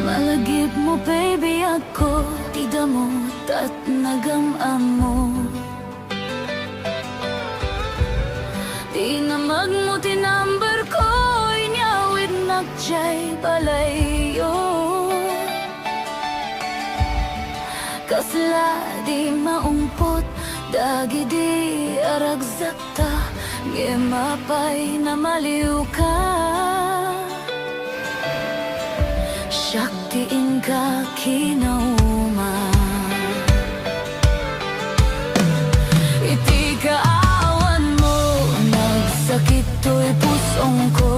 Malagip mo baby ako, tida mo tat nagamamo. Di na magmuti number ko, inyawid nagjay balayo. Kasla di maumpot, dagi di aragzata, gemapay na maliw ka. Shaktiin ka kinauma, iti kaawan mo, nagsakit to'y pusong ko.